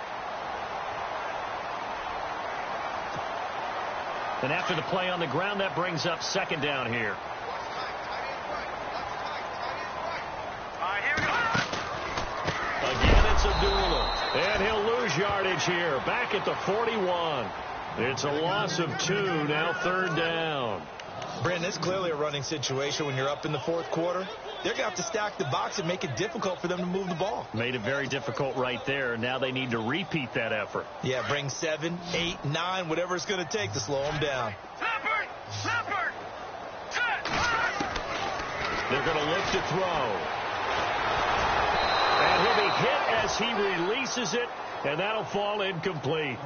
And after the play on the ground, that brings up 2nd down here. Again, it's Abdullah. And he'll lose yardage here. Back at the 41. It's a loss of 2. Now 3rd down. Brandon, it's clearly a running situation when you're up in the 4th quarter. They're going to have to stack the box and make it difficult for them to move the ball. Made it very difficult right there. Now they need to repeat that effort. Yeah, bring 7, 8, 9, whatever it's going to take to slow them down. They're going to look to throw. And he'll be hit as he releases it, and that'll fall incomplete.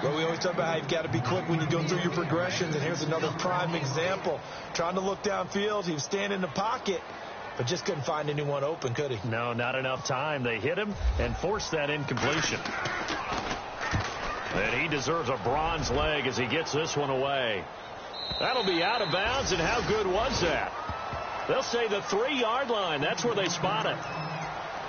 Well, we always talk about how you've got to be quick when you go through your progressions, and here's another prime example. Trying to look downfield, he was standing in the pocket, but just couldn't find anyone open, could he? No, not enough time. They hit him and forced that incompletion. And he deserves a bronze leg as he gets this one away. That'll be out of bounds, and how good was that? They'll say the 3-yard line. That's where they spot it.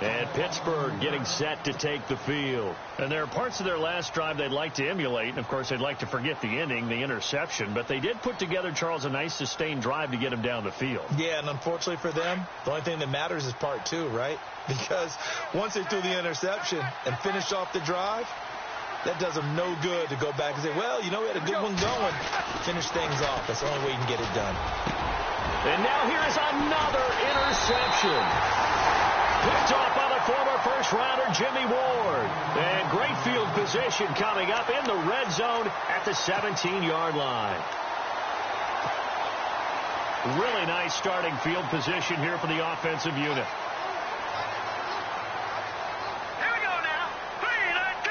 And Pittsburgh getting set to take the field. And there are parts of their last drive they'd like to emulate. And, of course, they'd like to forget the ending, the interception. But they did put together, Charles, a nice sustained drive to get him down the field. Yeah, and unfortunately for them, the only thing that matters is part 2, right? Because once they threw the interception and finished off the drive, that does them no good to go back and say, well, you know, we had a good one going. Finish things off. That's the only way you can get it done. And now here is another interception. Picked off by the former first-rounder Jimmy Ward. And great field position coming up in the red zone at the 17-yard line. Really nice starting field position here for the offensive unit. Here we go now. 3-19.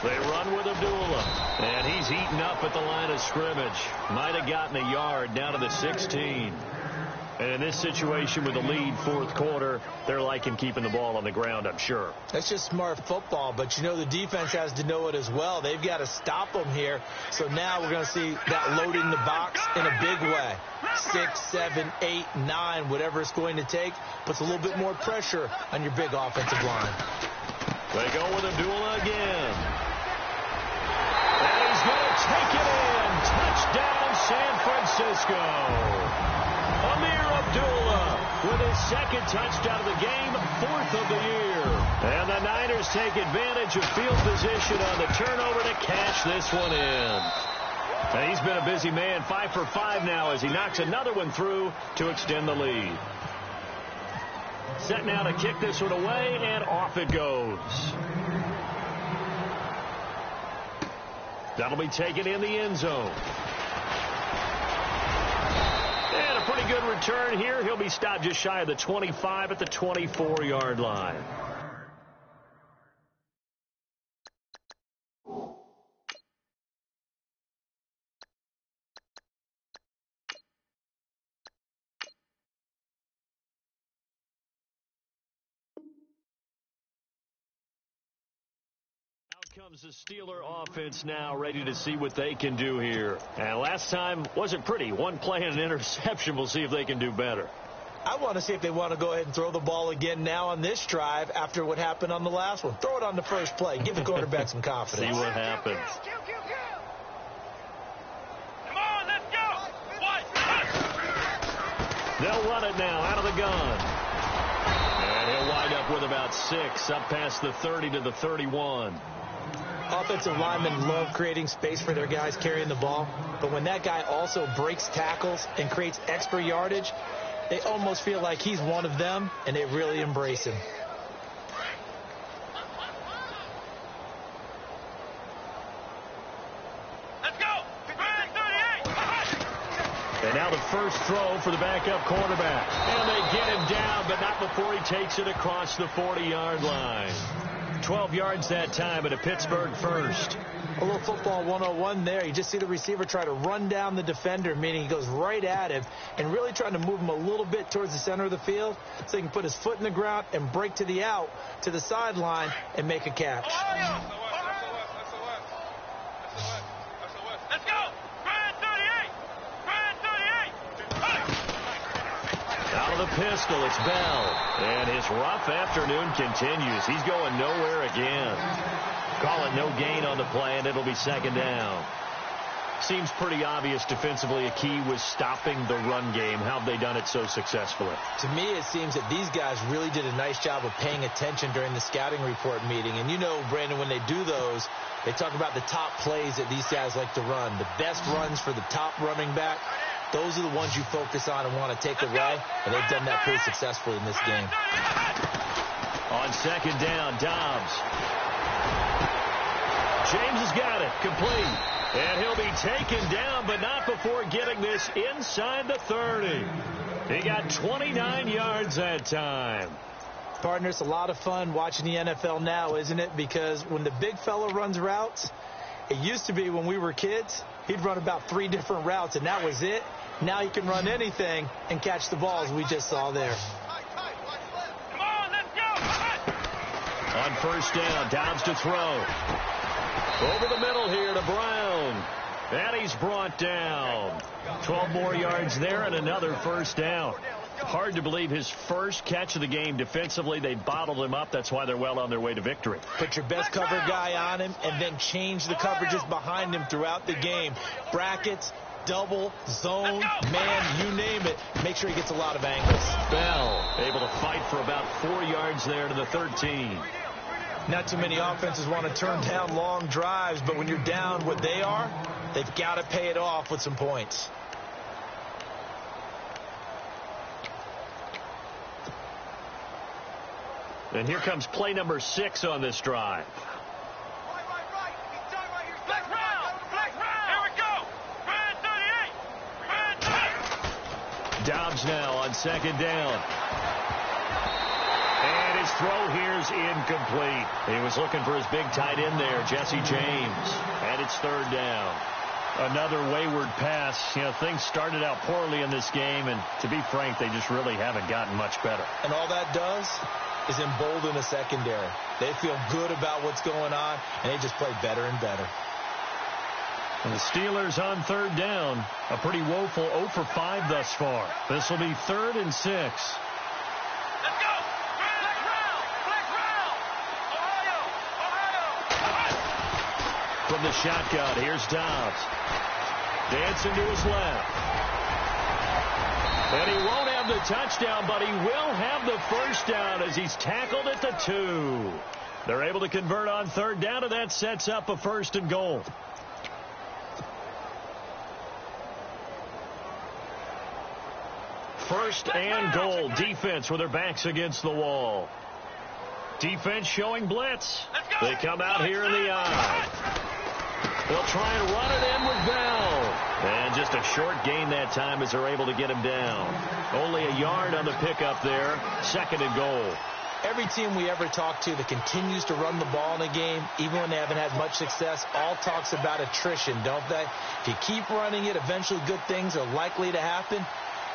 They run with Abdullah. And he's eaten up at the line of scrimmage. Might have gotten a yard down to the 16. And in this situation with the lead, fourth quarter, they're liking keeping the ball on the ground, I'm sure. That's just smart football, but you know the defense has to know it as well. They've got to stop them here. So now we're going to see that loading the box in a big way. 6, 7, 8, 9, whatever it's going to take, puts a little bit more pressure on your big offensive line. They go with Abdullah again. And he's going to take it in. Touchdown, San Francisco. Amir Abdullah with his second touchdown of the game, fourth of the year. And the Niners take advantage of field position on the turnover to cash this one in. And he's been a busy man, 5 for 5 now as he knocks another one through to extend the lead. Set now to kick this one away, and off it goes. That'll be taken in the end zone. And a pretty good return here. He'll be stopped just shy of the 25 at the 24-yard line. Comes the Steeler offense now, ready to see what they can do here. And last time wasn't pretty. One play and an interception. We'll see if they can do better. I want to see if they want to go ahead and throw the ball again now on this drive after what happened on the last one. Throw it on the first play. Give the quarterback some confidence. See what happens. Come on, let's go. They'll run it now out of the gun. And he'll wind up with about 6 up past the 30 to the 31. Offensive linemen love creating space for their guys carrying the ball, but when that guy also breaks tackles and creates extra yardage, they almost feel like he's one of them, and they really embrace him. Let's go. 38. And now the first throw for the backup quarterback. And they get him down, but not before he takes it across the 40-yard line. 12 yards that time at a Pittsburgh first. A little football 101 there. You just see the receiver try to run down the defender, meaning he goes right at him and really trying to move him a little bit towards the center of the field so he can put his foot in the ground and break to the out, to the sideline, and make a catch. Let's go. 38. Out of the pistol, it's Bell. And his rough afternoon continues. He's going nowhere again. Call it no gain on the play, and it'll be second down. Seems pretty obvious defensively a key was stopping the run game. How have they done it so successfully? To me, it seems that these guys really did a nice job of paying attention during the scouting report meeting. And you know, Brandon, when they do those, they talk about the top plays that these guys like to run. The best runs for the top running back. Those are the ones you focus on and want to take away, and they've done that pretty successfully in this game. On second down, Dobbs. James has got it, complete. And he'll be taken down, but not before getting this inside the 30. He got 29 yards that time. Partner, it's a lot of fun watching the NFL now, isn't it? Because when the big fella runs routes, it used to be when we were kids, he'd run about 3 different routes, and that was it. Now he can run anything and catch the ball, as we just saw there. Come on, let's go. On first down, Dobbs to throw. Over the middle here to Brown. And he's brought down. 12 more yards there and another first down. Hard to believe his first catch of the game defensively. They bottled him up. That's why they're well on their way to victory. Put your best cover guy on him and then change the coverages behind him throughout the game. Brackets, double, zone, man, you name it. Make sure he gets a lot of angles. Bell able to fight for about 4 yards there to the 13. Not too many offenses want to turn down long drives, but when you're down what they are, they've got to pay it off with some points. And here comes play number 6 on this drive. Black round. Here we go. 38. Dobbs now on second down. And his throw here's incomplete. He was looking for his big tight end there, Jesse James. And it's third down. Another wayward pass. You know, things started out poorly in this game, and to be frank, they just really haven't gotten much better. And all that does is embolden the secondary. They feel good about what's going on, and they just play better and better. And the Steelers on third down. A pretty woeful 0 for 5 thus far. This will be 3rd and 6. Let's go! Black round! Ohio! From the shotgun, here's Dobbs. Dancing to his left. And he won't have the touchdown, but he will have the first down as he's tackled at the 2. They're able to convert on third down, and that sets up a 1st and goal. First and goal. Defense with their backs against the wall. Defense showing blitz. They come out here in the eye. They'll try and run it in with Bell. And just a short gain that time as they're able to get him down. Only a yard on the pickup there. 2nd and goal. Every team we ever talk to that continues to run the ball in a game, even when they haven't had much success, all talks about attrition, don't they? If you keep running it, eventually good things are likely to happen.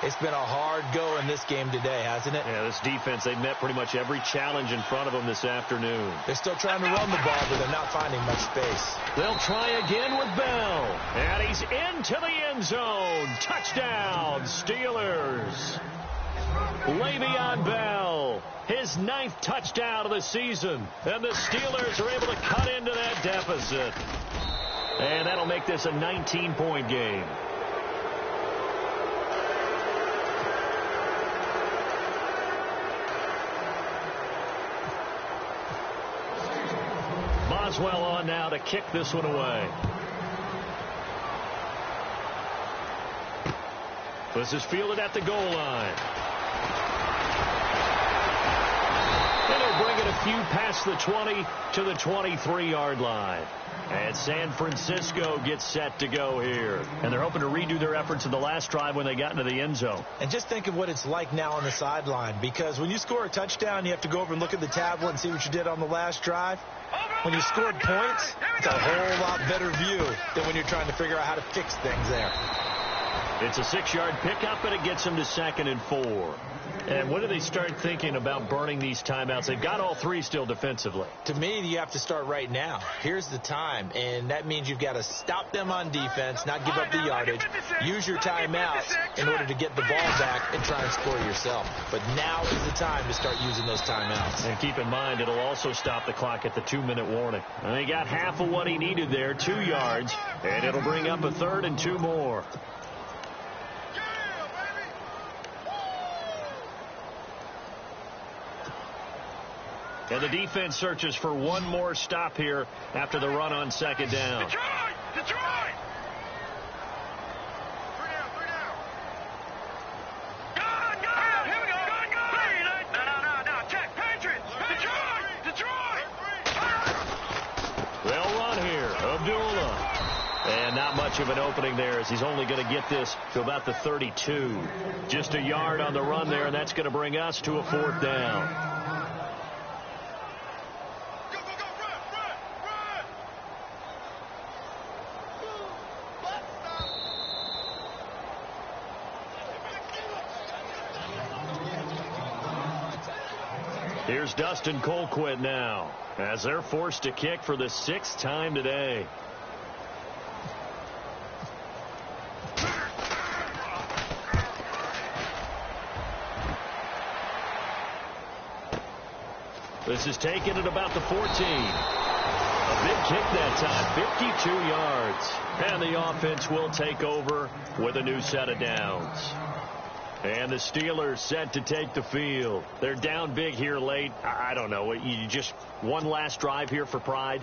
It's been a hard go in this game today, hasn't it? Yeah, this defense, they've met pretty much every challenge in front of them this afternoon. They're still trying to run the ball, but they're not finding much space. They'll try again with Bell. And he's into the end zone. Touchdown, Steelers. Le'Veon Bell, his 9th touchdown of the season. And the Steelers are able to cut into that deficit. And that'll make this a 19-point game. Boswell on now to kick this one away. This is fielded at the goal line. And he'll bring it a few past the 20 to the 23-yard line. And San Francisco gets set to go here. And they're hoping to redo their efforts in the last drive when they got into the end zone. And just think of what it's like now on the sideline. Because when you score a touchdown, you have to go over and look at the tablet and see what you did on the last drive. When you scored points, it's a whole lot better view than when you're trying to figure out how to fix things there. It's a 6-yard pickup, and it gets them to 2nd and 4. And when do they start thinking about burning these timeouts? They've got all 3 still defensively. To me, you have to start right now. Here's the time, and that means you've got to stop them on defense, not give up the yardage, use your timeouts in order to get the ball back and try and score yourself. But now is the time to start using those timeouts. And keep in mind, it'll also stop the clock at the 2-minute warning. And they got half of what he needed there, 2 yards, and it'll bring up a 3rd and 2 more. And the defense searches for one more stop here after the run on 2nd down. Detroit! Detroit! 3 down. Go! Here we go! No. Check. Patriots! Detroit! They'll run here. Abdullah. And not much of an opening there as he's only going to get this to about the 32. Just a yard on the run there, and that's going to bring us to a 4th down. Here's Dustin Colquitt now as they're forced to kick for the 6th time today. This is taken at about the 14. A big kick that time, 52 yards. And the offense will take over with a new set of downs. And the Steelers set to take the field. They're down big here late. I don't know. You just one last drive here for pride?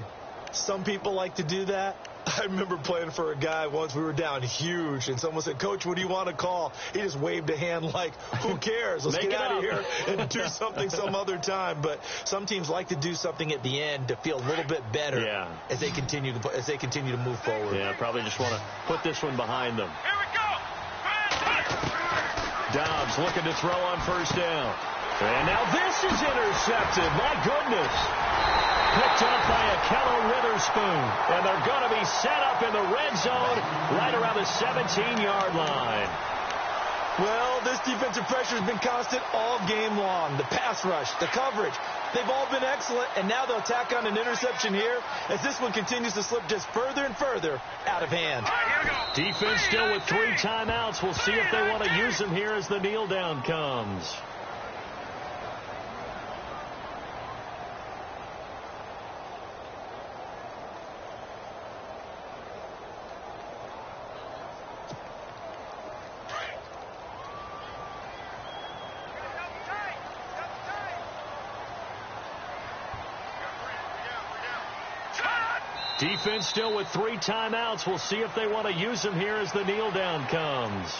Some people like to do that. I remember playing for a guy once. We were down huge, and someone said, "Coach, what do you want to call?" He just waved a hand like, who cares? Let's get out of here and do something some other time. But some teams like to do something at the end to feel a little bit better as they continue to move forward. Yeah, probably just want to put this one behind them. Here we go! Dobbs looking to throw on 1st down. And now this is intercepted. My goodness. Picked up by a Keller Witherspoon. And they're going to be set up in the red zone right around the 17-yard line. Well, this defensive pressure has been constant all game long. The pass rush, the coverage, they've all been excellent, and now they'll tack on an interception here as this one continues to slip just further and further out of hand. Defense still with 3 timeouts. We'll see if they want to use them here as the kneel down comes. Defense still with 3 timeouts. We'll see if they want to use them here as the kneel down comes.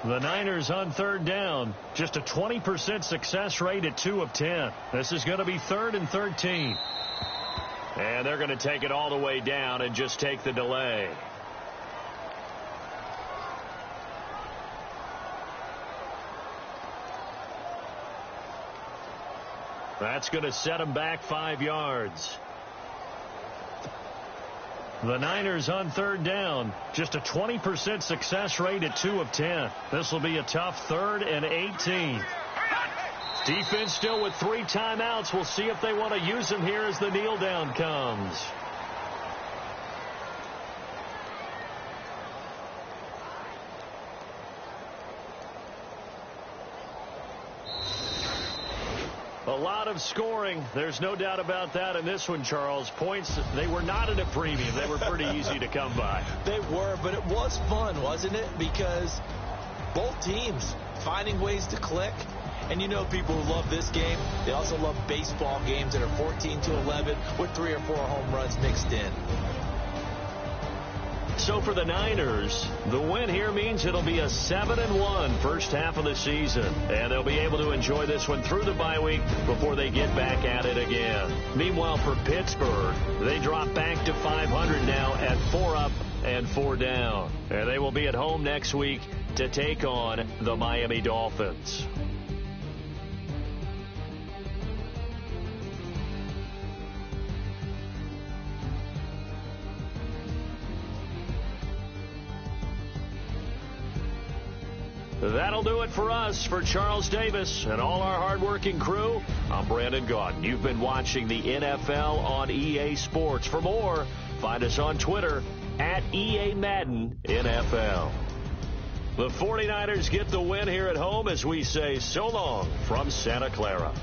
The Niners on 3rd down. Just a 20% success rate at 2 of 10. This is going to be 3rd and 13. And they're going to take it all the way down and just take the delay. That's going to set them back 5 yards. The Niners on 3rd down. Just a 20% success rate at 2 of 10. This will be a tough 3rd and 18. Defense still with 3 timeouts. We'll see if they want to use them here as the kneel down comes. A lot of scoring. There's no doubt about that in this one, Charles. Points, they were not at a premium. They were pretty easy to come by. They were, but it was fun, wasn't it? Because both teams finding ways to click. And you know people who love this game, they also love baseball games that are 14-11 with 3 or 4 home runs mixed in. So for the Niners, the win here means it'll be a 7-1 first half of the season. And they'll be able to enjoy this one through the bye week before they get back at it again. Meanwhile, for Pittsburgh, they drop back to 500 now at 4 up and 4 down. And they will be at home next week to take on the Miami Dolphins. That'll do it for us. For Charles Davis and all our hardworking crew, I'm Brandon Gaudin. You've been watching the NFL on EA Sports. For more, find us on Twitter at EA Madden NFL. The 49ers get the win here at home as we say so long from Santa Clara.